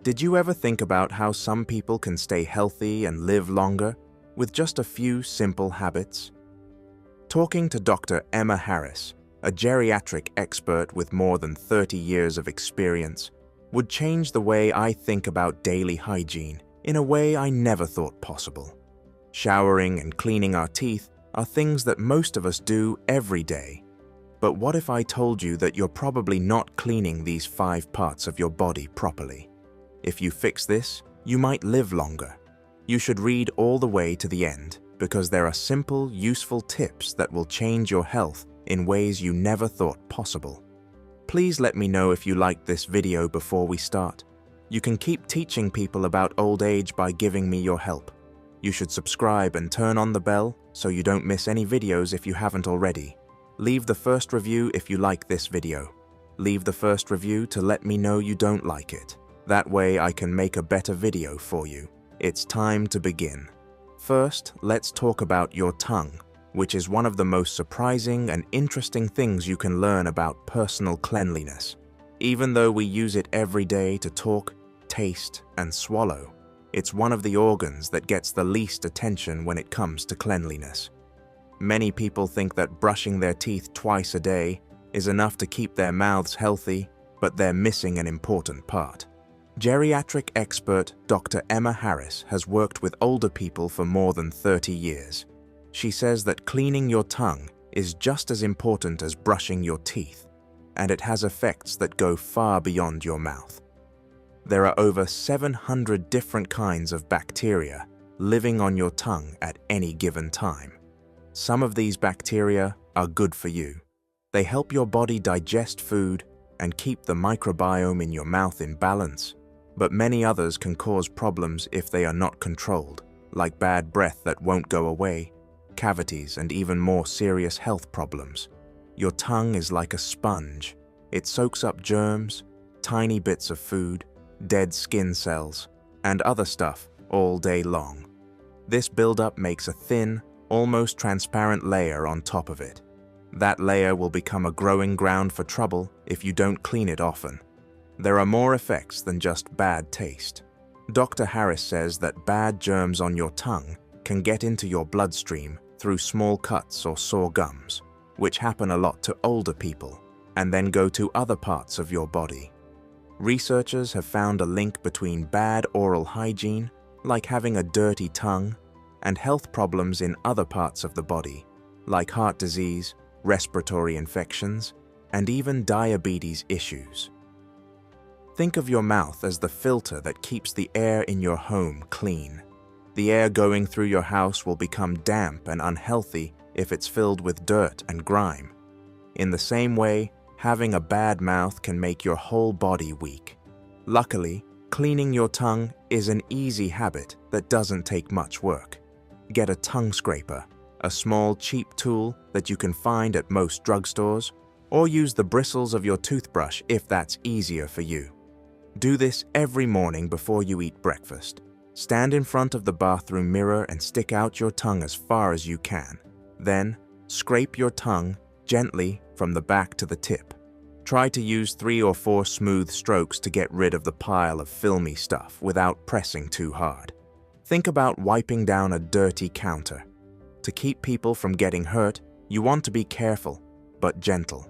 Did you ever think about how some people can stay healthy and live longer with just a few simple habits? Talking to Dr. Emma Harris, a geriatric expert with more than 30 years of experience, would change the way I think about daily hygiene in a way I never thought possible. Showering and cleaning our teeth are things that most of us do every day. But what if I told you that you're probably not cleaning these 5 parts of your body properly? If you fix this, you might live longer. You should read all the way to the end because there are simple, useful tips that will change your health in ways you never thought possible. Please let me know if you liked this video before we start. You can keep teaching people about old age by giving me your help. You should subscribe and turn on the bell so you don't miss any videos if you haven't already. Leave the first review if you like this video. Leave the first review to let me know you don't like it. That way I can make a better video for you. It's time to begin. First, let's talk about your tongue, which is one of the most surprising and interesting things you can learn about personal cleanliness. Even though we use it every day to talk, taste, and swallow, it's one of the organs that gets the least attention when it comes to cleanliness. Many people think that brushing their teeth twice a day is enough to keep their mouths healthy, but they're missing an important part. Geriatric expert Dr. Emma Harris has worked with older people for more than 30 years. She says that cleaning your tongue is just as important as brushing your teeth, and it has effects that go far beyond your mouth. There are over 700 different kinds of bacteria living on your tongue at any given time. Some of these bacteria are good for you. They help your body digest food and keep the microbiome in your mouth in balance, but many others can cause problems if they are not controlled, like bad breath that won't go away, cavities, and even more serious health problems. Your tongue is like a sponge. It soaks up germs, tiny bits of food, dead skin cells, and other stuff all day long. This buildup makes a thin, almost transparent layer on top of it. That layer will become a growing ground for trouble if you don't clean it often. There are more effects than just bad taste. Dr. Harris says that bad germs on your tongue can get into your bloodstream through small cuts or sore gums, which happen a lot to older people, and then go to other parts of your body. Researchers have found a link between bad oral hygiene, like having a dirty tongue, and health problems in other parts of the body, like heart disease, respiratory infections, and even diabetes issues. Think of your mouth as the filter that keeps the air in your home clean. The air going through your house will become damp and unhealthy if it's filled with dirt and grime. In the same way, having a bad mouth can make your whole body weak. Luckily, cleaning your tongue is an easy habit that doesn't take much work. Get a tongue scraper, a small cheap tool that you can find at most drugstores, or use the bristles of your toothbrush if that's easier for you. Do this every morning before you eat breakfast. Stand in front of the bathroom mirror and stick out your tongue as far as you can. Then, scrape your tongue gently from the back to the tip. Try to use 3 or 4 smooth strokes to get rid of the pile of filmy stuff without pressing too hard. Think about wiping down a dirty counter. To keep people from getting hurt, you want to be careful, but gentle.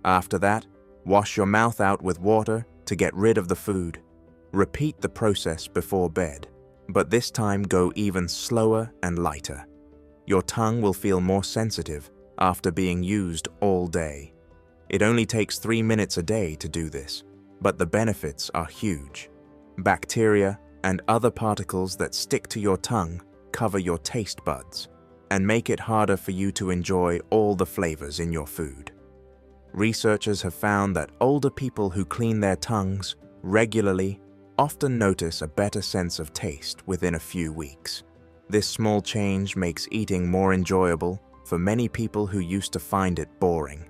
After that, wash your mouth out with water to get rid of the food. Repeat the process before bed, but this time go even slower and lighter. Your tongue will feel more sensitive after being used all day. It only takes 3 minutes a day to do this, but the benefits are huge. Bacteria and other particles that stick to your tongue cover your taste buds and make it harder for you to enjoy all the flavors in your food. Researchers have found that older people who clean their tongues regularly often notice a better sense of taste within a few weeks. This small change makes eating more enjoyable for many people who used to find it boring.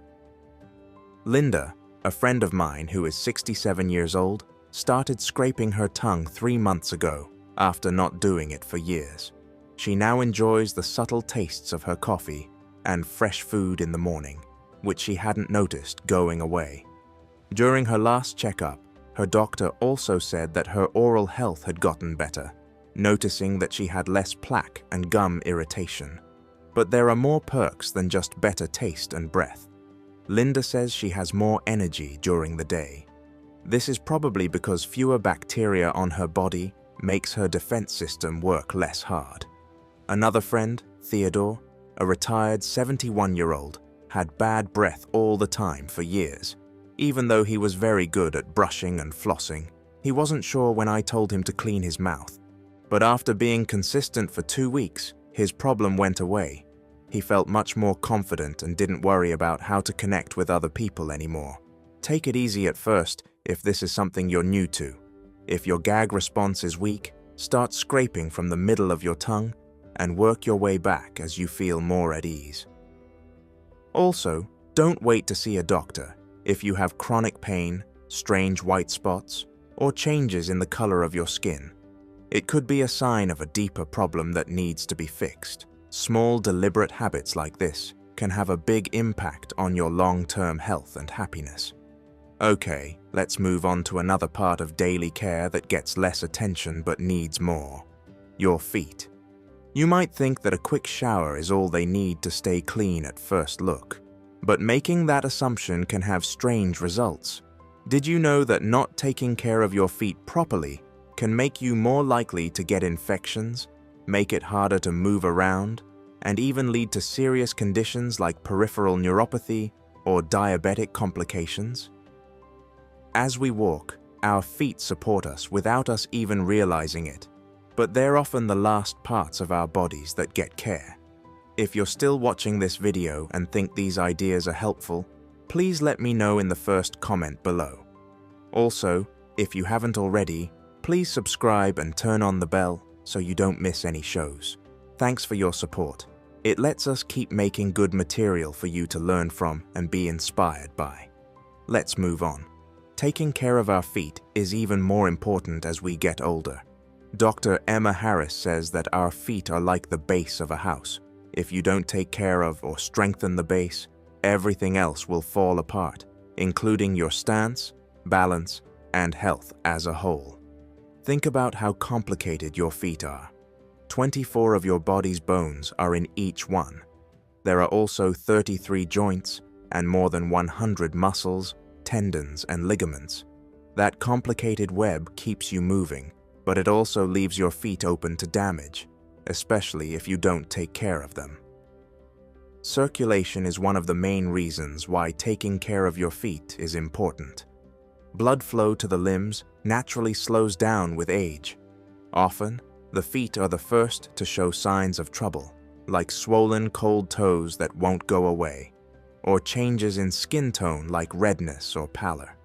Linda, a friend of mine who is 67 years old, started scraping her tongue 3 months ago after not doing it for years. She now enjoys the subtle tastes of her coffee and fresh food in the morning, which she hadn't noticed going away. During her last checkup, Her doctor also said that her oral health had gotten better, noticing that she had less plaque and gum irritation. But there are more perks than just better taste and breath. Linda says she has more energy during the day. This is probably because fewer bacteria on her body makes her defense system work less hard. Another friend, Theodore, a retired 71-year-old, had bad breath all the time for years. Even though he was very good at brushing and flossing, he wasn't sure when I told him to clean his mouth. But after being consistent for 2 weeks, his problem went away. He felt much more confident and didn't worry about how to connect with other people anymore. Take it easy at first if this is something you're new to. If your gag response is weak, start scraping from the middle of your tongue and work your way back as you feel more at ease. Also, don't wait to see a doctor if you have chronic pain, strange white spots, or changes in the color of your skin. It could be a sign of a deeper problem that needs to be fixed. Small, deliberate habits like this can have a big impact on your long-term health and happiness. Okay, let's move on to another part of daily care that gets less attention but needs more. Your feet. You might think that a quick shower is all they need to stay clean at first look, but making that assumption can have strange results. Did you know that not taking care of your feet properly can make you more likely to get infections, make it harder to move around, and even lead to serious conditions like peripheral neuropathy or diabetic complications? As we walk, our feet support us without us even realizing it, but they're often the last parts of our bodies that get care. If you're still watching this video and think these ideas are helpful, please let me know in the first comment below. Also, if you haven't already, please subscribe and turn on the bell so you don't miss any shows. Thanks for your support. It lets us keep making good material for you to learn from and be inspired by. Let's move on. Taking care of our feet is even more important as we get older. Dr. Emma Harris says that our feet are like the base of a house. If you don't take care of or strengthen the base, everything else will fall apart, including your stance, balance, and health as a whole. Think about how complicated your feet are. 24 of your body's bones are in each one. There are also 33 joints and more than 100 muscles, tendons, and ligaments. That complicated web keeps you moving, but it also leaves your feet open to damage, especially if you don't take care of them. Circulation is one of the main reasons why taking care of your feet is important. Blood flow to the limbs naturally slows down with age. Often, the feet are the first to show signs of trouble, like swollen cold toes that won't go away, or changes in skin tone like redness or pallor.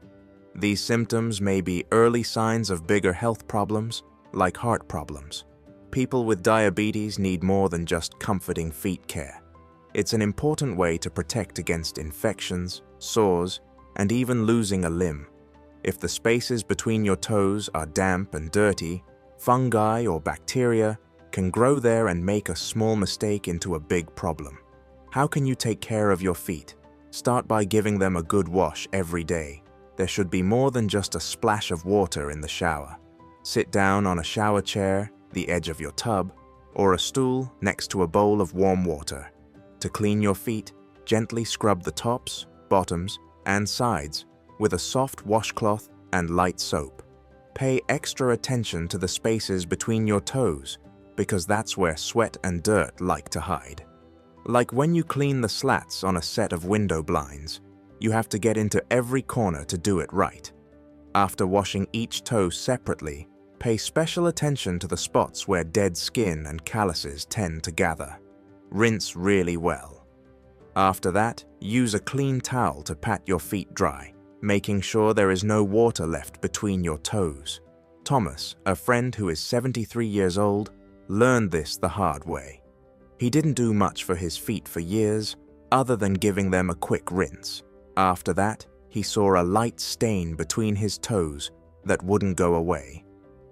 These symptoms may be early signs of bigger health problems, like heart problems. People with diabetes need more than just comforting feet care. It's an important way to protect against infections, sores, and even losing a limb. If the spaces between your toes are damp and dirty, fungi or bacteria can grow there and make a small mistake into a big problem. How can you take care of your feet? Start by giving them a good wash every day. There should be more than just a splash of water in the shower. Sit down on a shower chair, the edge of your tub, or a stool next to a bowl of warm water. To clean your feet, gently scrub the tops, bottoms, and sides with a soft washcloth and light soap. Pay extra attention to the spaces between your toes because that's where sweat and dirt like to hide. Like when you clean the slats on a set of window blinds, you have to get into every corner to do it right. After washing each toe separately, pay special attention to the spots where dead skin and calluses tend to gather. Rinse really well. After that, use a clean towel to pat your feet dry, making sure there is no water left between your toes. Thomas, a friend who is 73 years old, learned this the hard way. He didn't do much for his feet for years, other than giving them a quick rinse. After that, he saw a light stain between his toes that wouldn't go away.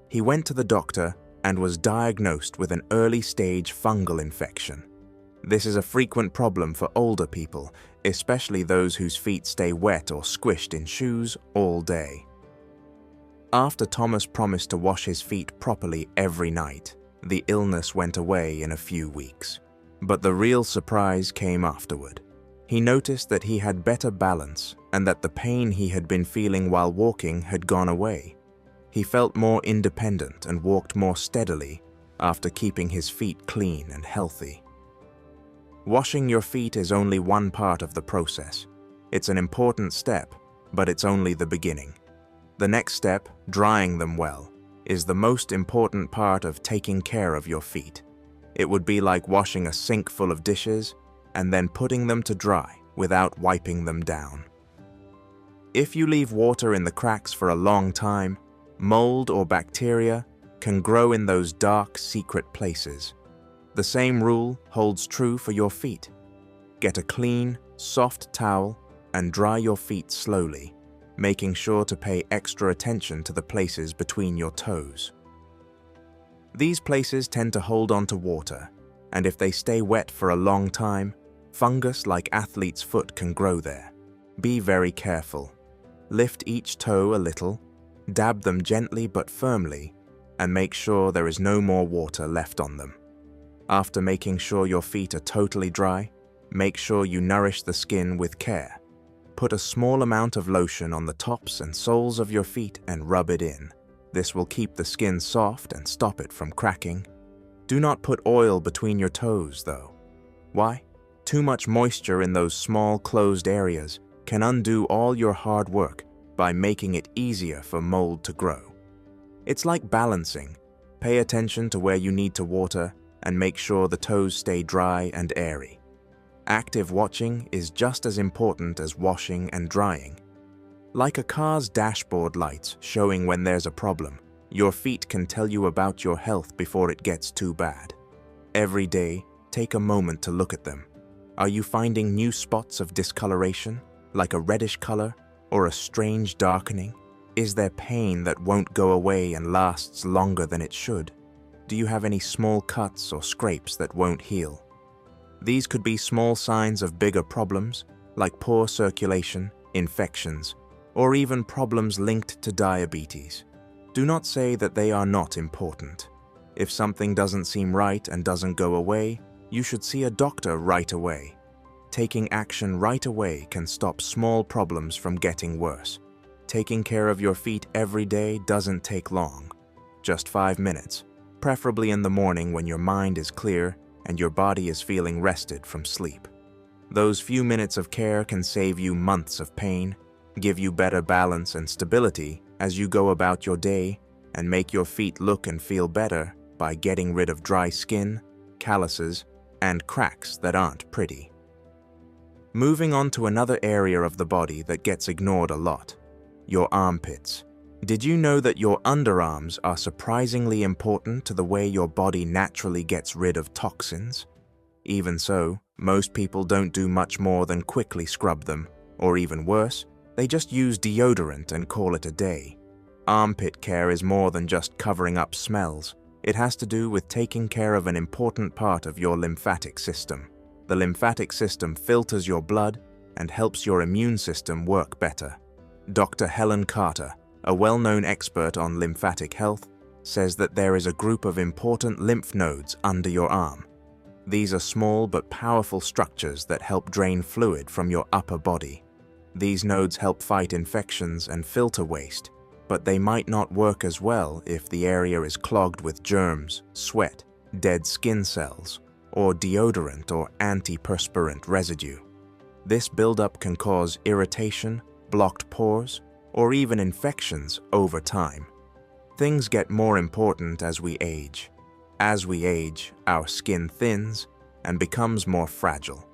He went to the doctor and was diagnosed with an early-stage fungal infection. This is a frequent problem for older people, especially those whose feet stay wet or squished in shoes all day. After Thomas promised to wash his feet properly every night, the illness went away in a few weeks. But the real surprise came afterward. He noticed that he had better balance and that the pain he had been feeling while walking had gone away. He felt more independent and walked more steadily after keeping his feet clean and healthy. Washing your feet is only one part of the process. It's an important step, but it's only the beginning. The next step, drying them well, is the most important part of taking care of your feet. It would be like washing a sink full of dishes and then putting them to dry without wiping them down. If you leave water in the cracks for a long time, mold or bacteria can grow in those dark, secret places. The same rule holds true for your feet. Get a clean, soft towel and dry your feet slowly, making sure to pay extra attention to the places between your toes. These places tend to hold onto water, and if they stay wet for a long time, fungus like athlete's foot can grow there. Be very careful. Lift each toe a little, dab them gently but firmly, and make sure there is no more water left on them. After making sure your feet are totally dry, make sure you nourish the skin with care. Put a small amount of lotion on the tops and soles of your feet and rub it in. This will keep the skin soft and stop it from cracking. Do not put oil between your toes, though. Why? Too much moisture in those small closed areas can undo all your hard work by making it easier for mold to grow. It's like balancing. Pay attention to where you need to water and make sure the toes stay dry and airy. Active watching is just as important as washing and drying. Like a car's dashboard lights showing when there's a problem, your feet can tell you about your health before it gets too bad. Every day, take a moment to look at them. Are you finding new spots of discoloration, like a reddish color or a strange darkening? Is there pain that won't go away and lasts longer than it should? Do you have any small cuts or scrapes that won't heal? These could be small signs of bigger problems, like poor circulation, infections, or even problems linked to diabetes. Do not say that they are not important. If something doesn't seem right and doesn't go away, you should see a doctor right away. Taking action right away can stop small problems from getting worse. Taking care of your feet every day doesn't take long. Just 5 minutes, preferably in the morning when your mind is clear and your body is feeling rested from sleep. Those few minutes of care can save you months of pain, give you better balance and stability as you go about your day, and make your feet look and feel better by getting rid of dry skin, calluses, and cracks that aren't pretty. Moving on to another area of the body that gets ignored a lot, your armpits. Did you know that your underarms are surprisingly important to the way your body naturally gets rid of toxins? Even so, most people don't do much more than quickly scrub them, or even worse, they just use deodorant and call it a day. Armpit care is more than just covering up smells. It has to do with taking care of an important part of your lymphatic system. The lymphatic system filters your blood and helps your immune system work better. Dr. Helen Carter, a well-known expert on lymphatic health, says that there is a group of important lymph nodes under your arm. These are small but powerful structures that help drain fluid from your upper body. These nodes help fight infections and filter waste, but they might not work as well if the area is clogged with germs, sweat, dead skin cells, or deodorant or antiperspirant residue. This buildup can cause irritation, blocked pores, or even infections over time. Things get more important as we age. As we age, our skin thins and becomes more fragile.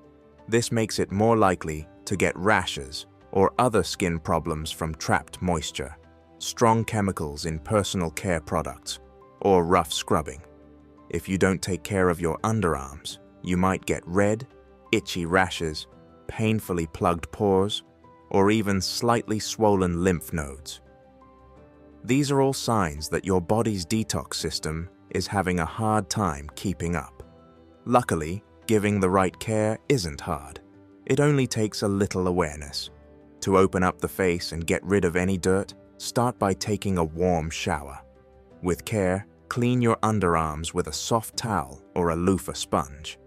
This makes it more likely to get rashes or other skin problems from trapped moisture, strong chemicals in personal care products, or rough scrubbing. If you don't take care of your underarms, you might get red, itchy rashes, painfully plugged pores, or even slightly swollen lymph nodes. These are all signs that your body's detox system is having a hard time keeping up. Luckily, giving the right care isn't hard. It only takes a little awareness. To open up the face and get rid of any dirt, start by taking a warm shower. With care, clean your underarms with a soft towel or a loofah sponge.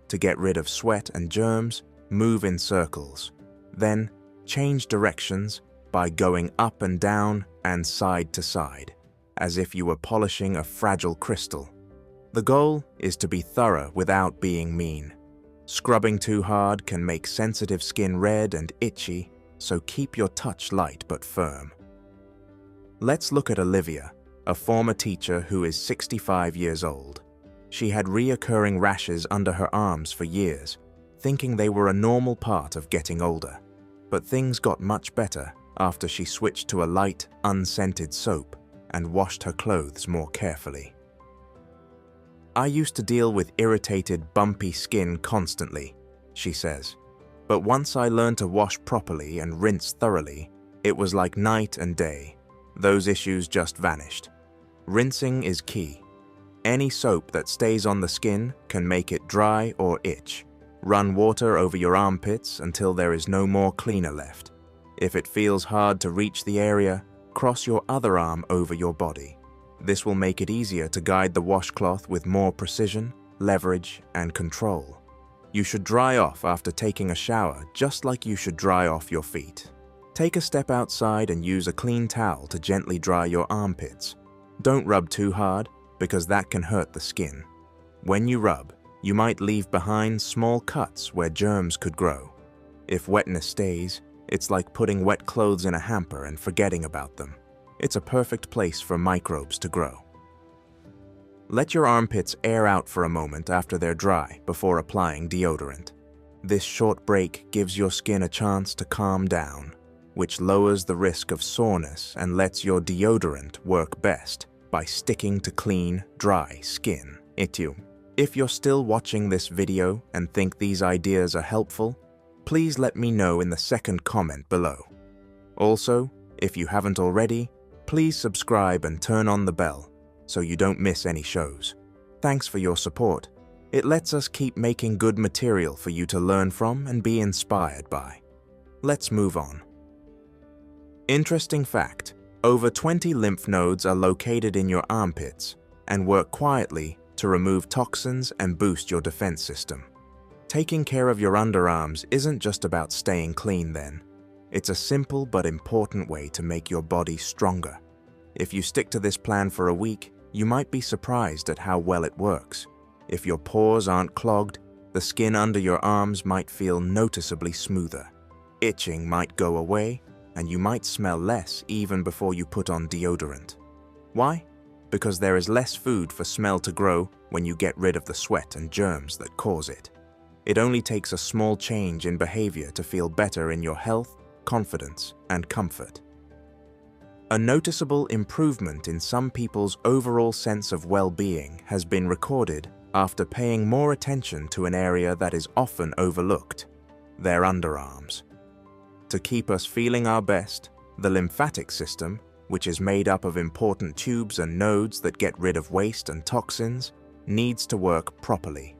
To get rid of sweat and germs, move in circles. Then, change directions by going up and down and side to side, as if you were polishing a fragile crystal. The goal is to be thorough without being mean. Scrubbing too hard can make sensitive skin red and itchy, so keep your touch light but firm. Let's look at Olivia, a former teacher who is 65 years old. She had reoccurring rashes under her arms for years, thinking they were a normal part of getting older. But things got much better after she switched to a light, unscented soap and washed her clothes more carefully. "I used to deal with irritated, bumpy skin constantly," she says. "But once I learned to wash properly and rinse thoroughly, it was like night and day. Those issues just vanished." Rinsing is key. Any soap that stays on the skin can make it dry or itch. Run water over your armpits until there is no more cleaner left. If it feels hard to reach the area, cross your other arm over your body. This will make it easier to guide the washcloth with more precision, leverage, and control. You should dry off after taking a shower just like you should dry off your feet. Take a step outside and use a clean towel to gently dry your armpits. Don't rub too hard because that can hurt the skin. When you rub, you might leave behind small cuts where germs could grow. If wetness stays, it's like putting wet clothes in a hamper and forgetting about them. It's a perfect place for microbes to grow. Let your armpits air out for a moment after they're dry before applying deodorant. This short break gives your skin a chance to calm down, which lowers the risk of soreness and lets your deodorant work best by sticking to clean, dry skin. If you're still watching this video and think these ideas are helpful, please let me know in the second comment below. Also, if you haven't already, please subscribe and turn on the bell so you don't miss any shows. Thanks for your support. It lets us keep making good material for you to learn from and be inspired by. Let's move on. Interesting fact: over 20 lymph nodes are located in your armpits and work quietly to remove toxins and boost your defense system. Taking care of your underarms isn't just about staying clean then. It's a simple but important way to make your body stronger. If you stick to this plan for a week, you might be surprised at how well it works. If your pores aren't clogged, the skin under your arms might feel noticeably smoother. Itching might go away, and you might smell less even before you put on deodorant. Why? Because there is less food for smell to grow when you get rid of the sweat and germs that cause it. It only takes a small change in behavior to feel better in your health, confidence, and comfort. A noticeable improvement in some people's overall sense of well-being has been recorded after paying more attention to an area that is often overlooked: their underarms. To keep us feeling our best, the lymphatic system, which is made up of important tubes and nodes that get rid of waste and toxins, needs to work properly.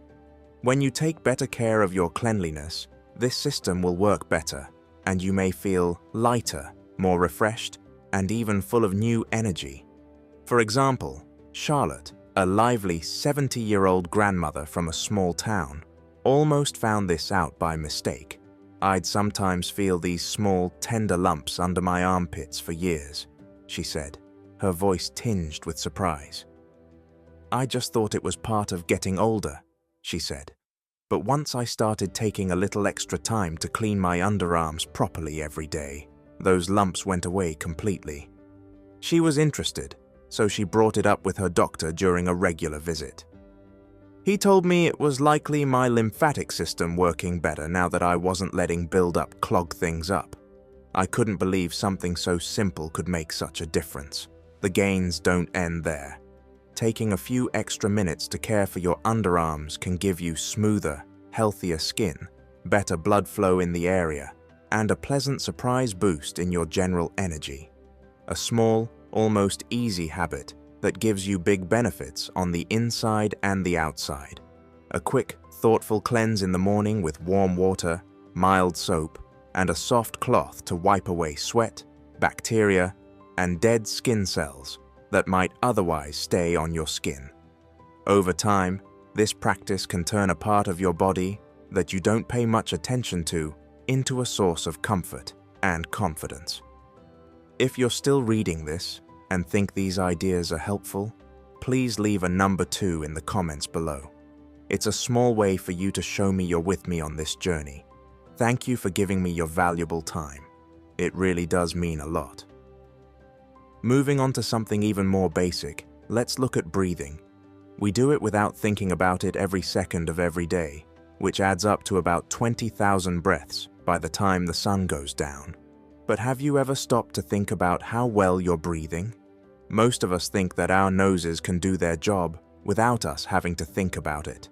When you take better care of your cleanliness, this system will work better, and you may feel lighter, more refreshed, and even full of new energy. For example, Charlotte, a lively 70-year-old grandmother from a small town, almost found this out by mistake. "I'd sometimes feel these small, tender lumps under my armpits for years," she said, her voice tinged with surprise. "I just thought it was part of getting older," she said. "But once I started taking a little extra time to clean my underarms properly every day, those lumps went away completely." She was interested, so she brought it up with her doctor during a regular visit. "He told me it was likely my lymphatic system working better now that I wasn't letting build-up clog things up. I couldn't believe something so simple could make such a difference. The gains don't end there. Taking a few extra minutes to care for your underarms can give you smoother, healthier skin, better blood flow in the area, and a pleasant surprise boost in your general energy. A small, almost easy habit that gives you big benefits on the inside and the outside. A quick, thoughtful cleanse in the morning with warm water, mild soap, and a soft cloth to wipe away sweat, bacteria, and dead skin cells that might otherwise stay on your skin. Over time, this practice can turn a part of your body that you don't pay much attention to into a source of comfort and confidence. If you're still reading this and think these ideas are helpful, please leave a number 2 in the comments below. It's a small way for you to show me you're with me on this journey. Thank you for giving me your valuable time. It really does mean a lot. Moving on to something even more basic, let's look at breathing. We do it without thinking about it every second of every day, which adds up to about 20,000 breaths by the time the sun goes down. But have you ever stopped to think about how well you're breathing? Most of us think that our noses can do their job without us having to think about it.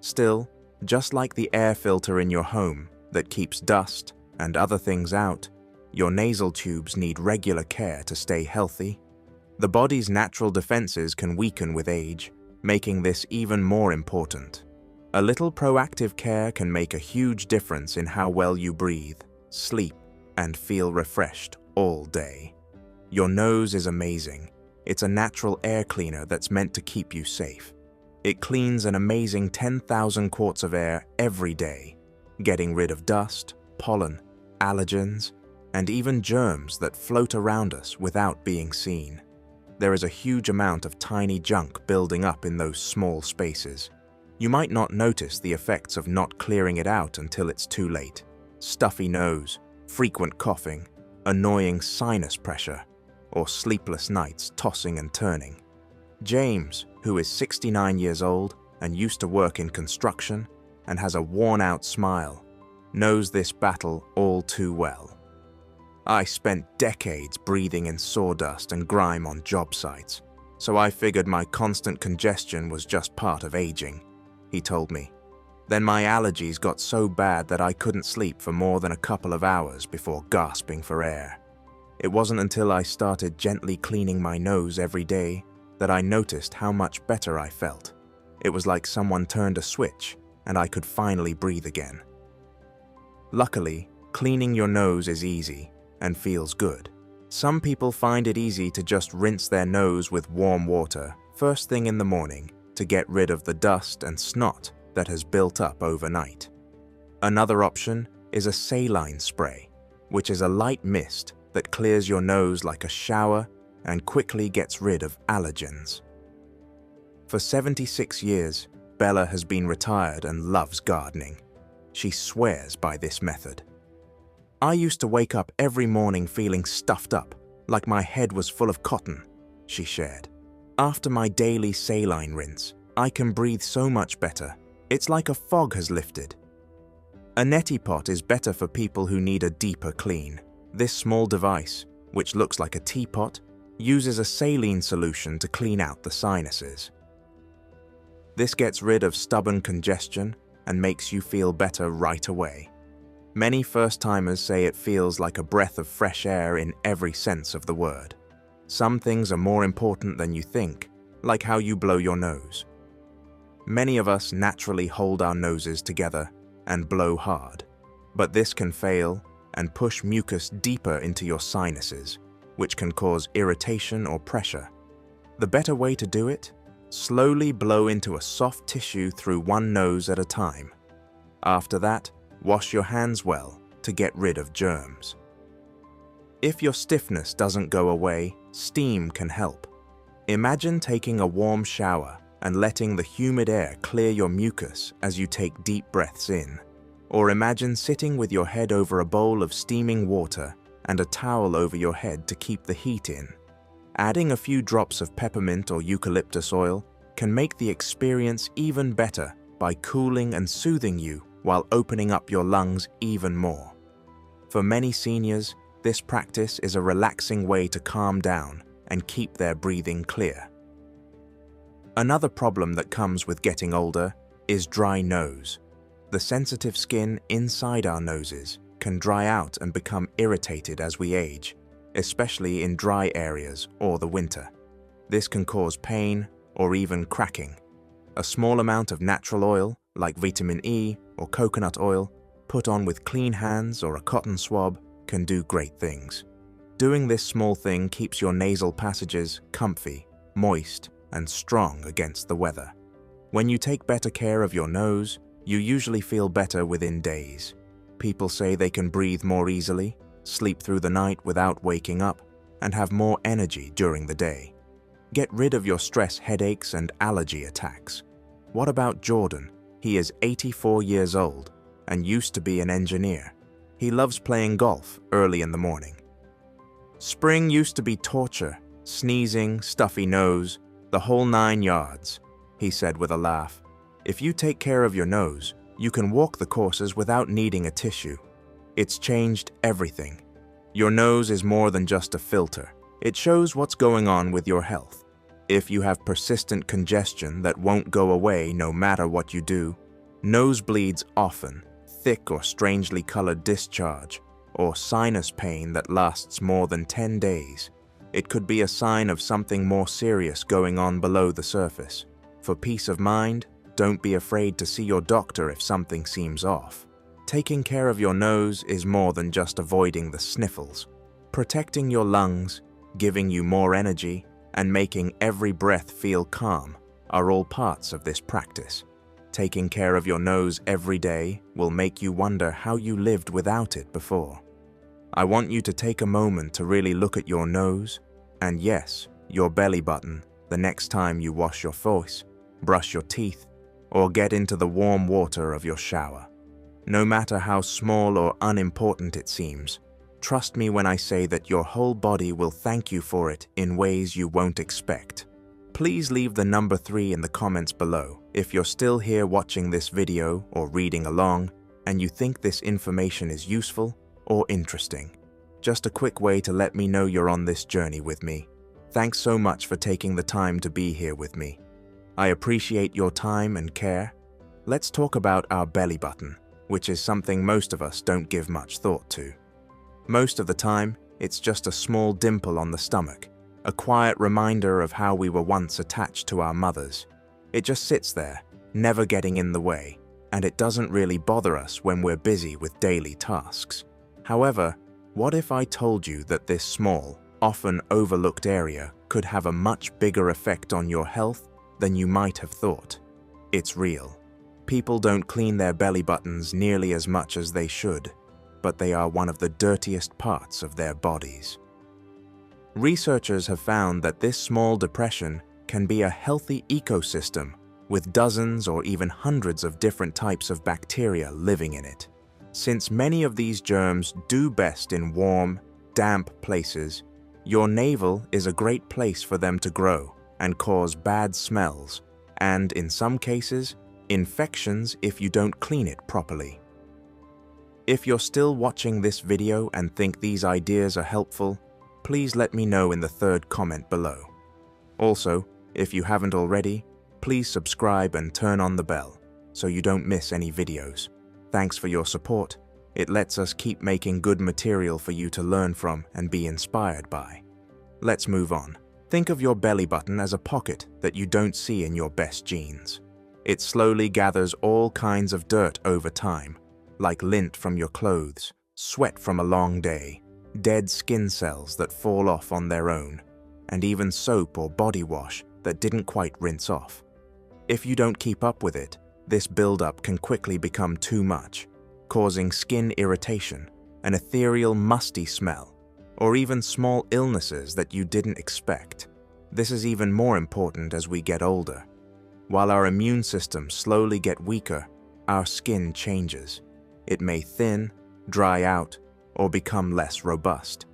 Still, just like the air filter in your home that keeps dust and other things out, your nasal tubes need regular care to stay healthy. The body's natural defenses can weaken with age, making this even more important. A little proactive care can make a huge difference in how well you breathe, sleep, and feel refreshed all day. Your nose is amazing. It's a natural air cleaner that's meant to keep you safe. It cleans an amazing 10,000 quarts of air every day, getting rid of dust, pollen, allergens, and even germs that float around us without being seen. There is a huge amount of tiny junk building up in those small spaces. You might not notice the effects of not clearing it out until it's too late. Stuffy nose, frequent coughing, annoying sinus pressure, or sleepless nights tossing and turning. James, who is 69 years old and used to work in construction and has a worn-out smile, knows this battle all too well. I spent decades breathing in sawdust and grime on job sites, so I figured my constant congestion was just part of aging, he told me. Then my allergies got so bad that I couldn't sleep for more than a couple of hours before gasping for air. It wasn't until I started gently cleaning my nose every day that I noticed how much better I felt. It was like someone turned a switch and I could finally breathe again. Luckily, cleaning your nose is easy and feels good. Some people find it easy to just rinse their nose with warm water first thing in the morning to get rid of the dust and snot that has built up overnight. Another option is a saline spray, which is a light mist that clears your nose like a shower and quickly gets rid of allergens. For 76 years, Bella has been retired and loves gardening. She swears by this method. I used to wake up every morning feeling stuffed up, like my head was full of cotton, she shared. After my daily saline rinse, I can breathe so much better. It's like a fog has lifted. A neti pot is better for people who need a deeper clean. This small device, which looks like a teapot, uses a saline solution to clean out the sinuses. This gets rid of stubborn congestion and makes you feel better right away. Many first-timers say it feels like a breath of fresh air in every sense of the word. Some things are more important than you think, like how you blow your nose. Many of us naturally hold our noses together and blow hard, but this can fail and push mucus deeper into your sinuses, which can cause irritation or pressure. The better way to do it? Slowly blow into a soft tissue through one nose at a time. After that, wash your hands well to get rid of germs. If your stiffness doesn't go away, steam can help. Imagine taking a warm shower and letting the humid air clear your mucus as you take deep breaths in. Or imagine sitting with your head over a bowl of steaming water and a towel over your head to keep the heat in. Adding a few drops of peppermint or eucalyptus oil can make the experience even better by cooling and soothing you while opening up your lungs even more. For many seniors, this practice is a relaxing way to calm down and keep their breathing clear. Another problem that comes with getting older is dry nose. The sensitive skin inside our noses can dry out and become irritated as we age, especially in dry areas or the winter. This can cause pain or even cracking. A small amount of natural oil, like vitamin E or coconut oil, put on with clean hands or a cotton swab, can do great things. Doing this small thing keeps your nasal passages comfy, moist, and strong against the weather. When you take better care of your nose, you usually feel better within days. People say they can breathe more easily, sleep through the night without waking up, and have more energy during the day. Get rid of your stress headaches and allergy attacks. What about Jordan? He is 84 years old and used to be an engineer. He loves playing golf early in the morning. Spring used to be torture, sneezing, stuffy nose, the whole 9 yards, he said with a laugh. If you take care of your nose, you can walk the courses without needing a tissue. It's changed everything. Your nose is more than just a filter. It shows what's going on with your health. If you have persistent congestion that won't go away no matter what you do, nosebleeds often, thick or strangely colored discharge, or sinus pain that lasts more than 10 days, it could be a sign of something more serious going on below the surface. For peace of mind, don't be afraid to see your doctor if something seems off. Taking care of your nose is more than just avoiding the sniffles. Protecting your lungs, giving you more energy, and making every breath feel calm are all parts of this practice. Taking care of your nose every day will make you wonder how you lived without it before. I want you to take a moment to really look at your nose, and yes, your belly button, the next time you wash your face, brush your teeth, or get into the warm water of your shower. No matter how small or unimportant it seems, trust me when I say that your whole body will thank you for it in ways you won't expect. Please leave the number 3 in the comments below if you're still here watching this video or reading along and you think this information is useful or interesting. Just a quick way to let me know you're on this journey with me. Thanks so much for taking the time to be here with me. I appreciate your time and care. Let's talk about our belly button, which is something most of us don't give much thought to. Most of the time, it's just a small dimple on the stomach, a quiet reminder of how we were once attached to our mothers. It just sits there, never getting in the way, and it doesn't really bother us when we're busy with daily tasks. However, what if I told you that this small, often overlooked area could have a much bigger effect on your health than you might have thought? It's real. People don't clean their belly buttons nearly as much as they should, but they are one of the dirtiest parts of their bodies. Researchers have found that this small depression can be a healthy ecosystem with dozens or even hundreds of different types of bacteria living in it. Since many of these germs do best in warm, damp places, your navel is a great place for them to grow and cause bad smells, and in some cases, infections if you don't clean it properly. If you're still watching this video and think these ideas are helpful, please let me know in the 3rd comment below. Also, if you haven't already, please subscribe and turn on the bell so you don't miss any videos. Thanks for your support. It lets us keep making good material for you to learn from and be inspired by. Let's move on. Think of your belly button as a pocket that you don't see in your best jeans. It slowly gathers all kinds of dirt over time, like lint from your clothes, sweat from a long day, dead skin cells that fall off on their own, and even soap or body wash that didn't quite rinse off. If you don't keep up with it, this buildup can quickly become too much, causing skin irritation, an ethereal musty smell, or even small illnesses that you didn't expect. This is even more important as we get older. While our immune systems slowly get weaker, our skin changes. It may thin, dry out, or become less robust.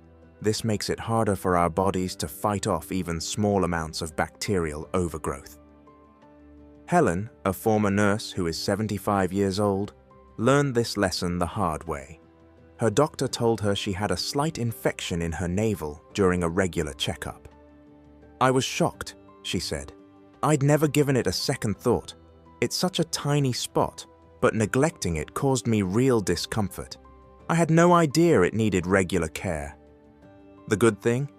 This makes it harder for our bodies to fight off even small amounts of bacterial overgrowth. Helen, a former nurse who is 75 years old, learned this lesson the hard way. Her doctor told her she had a slight infection in her navel during a regular checkup. "I was shocked," she said. "I'd never given it a second thought. It's such a tiny spot, but neglecting it caused me real discomfort. I had no idea it needed regular care." The good thing?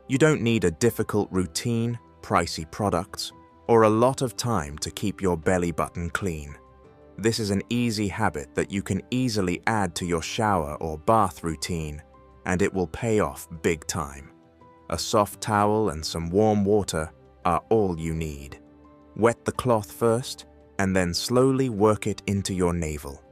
You don't need a difficult routine, pricey products, or a lot of time to keep your belly button clean. This is an easy habit that you can easily add to your shower or bath routine, and it will pay off big time. A soft towel and some warm water are all you need. Wet the cloth first, and then slowly work it into your navel.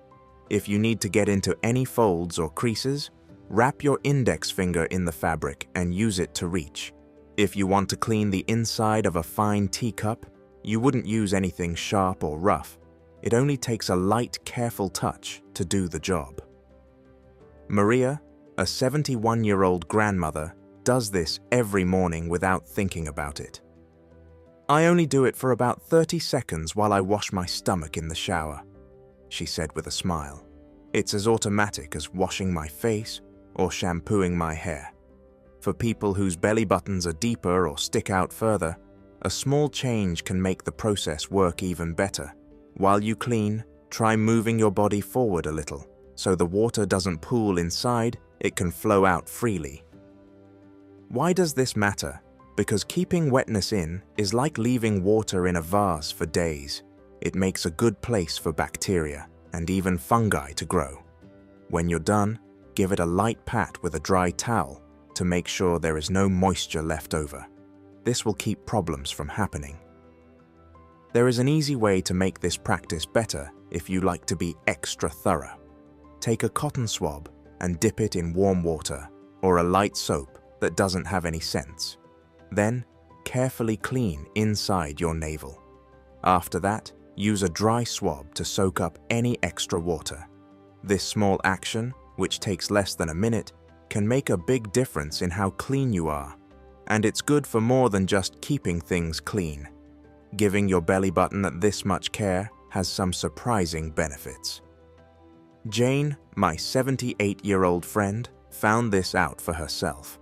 If you need to get into any folds or creases, wrap your index finger in the fabric and use it to reach. If you want to clean the inside of a fine teacup, you wouldn't use anything sharp or rough. It only takes a light, careful touch to do the job. Maria, a 71-year-old grandmother, does this every morning without thinking about it. "I only do it for about 30 seconds while I wash my stomach in the shower," she said with a smile. "It's as automatic as washing my face or shampooing my hair." For people whose belly buttons are deeper or stick out further, a small change can make the process work even better. While you clean, try moving your body forward a little, so the water doesn't pool inside, it can flow out freely. Why does this matter? Because keeping wetness in is like leaving water in a vase for days. It makes a good place for bacteria and even fungi to grow. When you're done, give it a light pat with a dry towel to make sure there is no moisture left over. This will keep problems from happening. There is an easy way to make this practice better if you like to be extra thorough. Take a cotton swab and dip it in warm water or a light soap that doesn't have any scents. Then, carefully clean inside your navel. After that, use a dry swab to soak up any extra water. This small action, which takes less than a minute, can make a big difference in how clean you are. And it's good for more than just keeping things clean. Giving your belly button this much care has some surprising benefits. Jane, my 78-year-old friend, found this out for herself.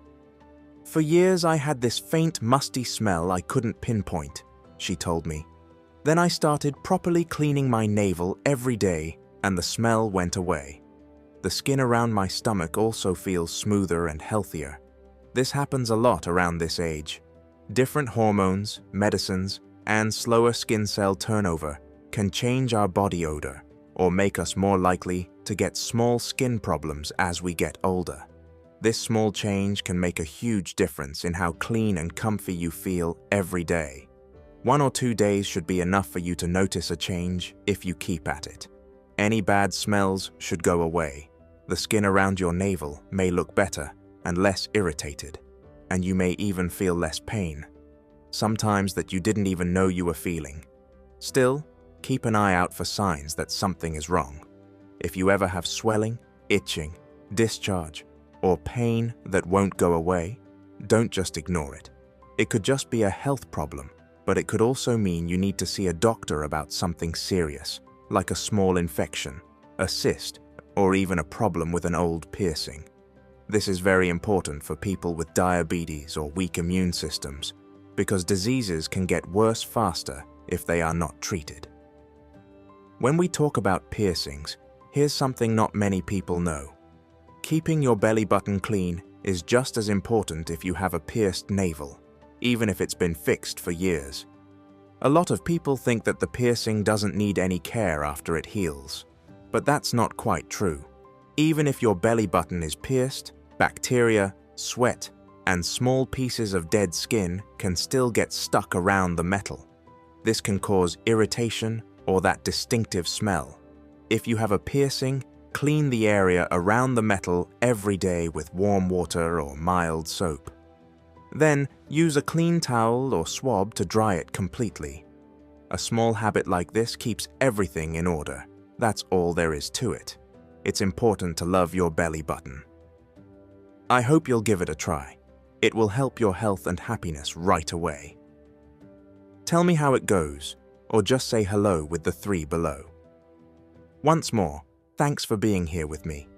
"For years I had this faint, musty smell I couldn't pinpoint," she told me. "Then I started properly cleaning my navel every day, and the smell went away. The skin around my stomach also feels smoother and healthier. This happens a lot around this age. Different hormones, medicines, and slower skin cell turnover can change our body odor or make us more likely to get small skin problems as we get older. This small change can make a huge difference in how clean and comfy you feel every day. 1 or 2 days should be enough for you to notice a change if you keep at it. Any bad smells should go away. The skin around your navel may look better and less irritated, and you may even feel less pain, sometimes that you didn't even know you were feeling. Still, keep an eye out for signs that something is wrong. If you ever have swelling, itching, discharge, or pain that won't go away, don't just ignore it. It could just be a health problem, but it could also mean you need to see a doctor about something serious, like a small infection, a cyst, or even a problem with an old piercing. This is very important for people with diabetes or weak immune systems, because diseases can get worse faster if they are not treated. When we talk about piercings, here's something not many people know. Keeping your belly button clean is just as important if you have a pierced navel, even if it's been fixed for years. A lot of people think that the piercing doesn't need any care after it heals, but that's not quite true. Even if your belly button is pierced, bacteria, sweat, and small pieces of dead skin can still get stuck around the metal. This can cause irritation or that distinctive smell. If you have a piercing, clean the area around the metal every day with warm water or mild soap. Then, use a clean towel or swab to dry it completely. A small habit like this keeps everything in order. That's all there is to it. It's important to love your belly button. I hope you'll give it a try. It will help your health and happiness right away. Tell me how it goes, or just say hello with the 3 below. Once more, thanks for being here with me.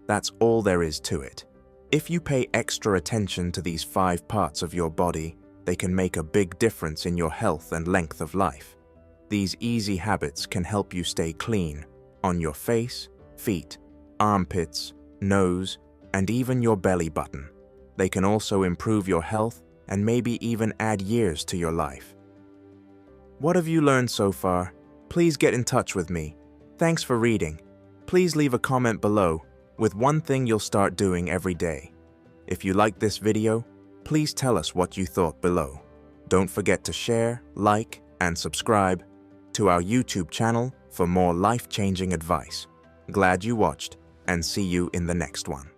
That's all there is to it. If you pay extra attention to these 5 parts of your body, they can make a big difference in your health and length of life. These easy habits can help you stay clean on your face, feet, armpits, nose, and even your belly button. They can also improve your health and maybe even add years to your life. What have you learned so far? Please get in touch with me. Thanks for reading. Please leave a comment below with one thing you'll start doing every day. If you liked this video, please tell us what you thought below. Don't forget to share, like, and subscribe to our YouTube channel for more life-changing advice. Glad you watched, and see you in the next one.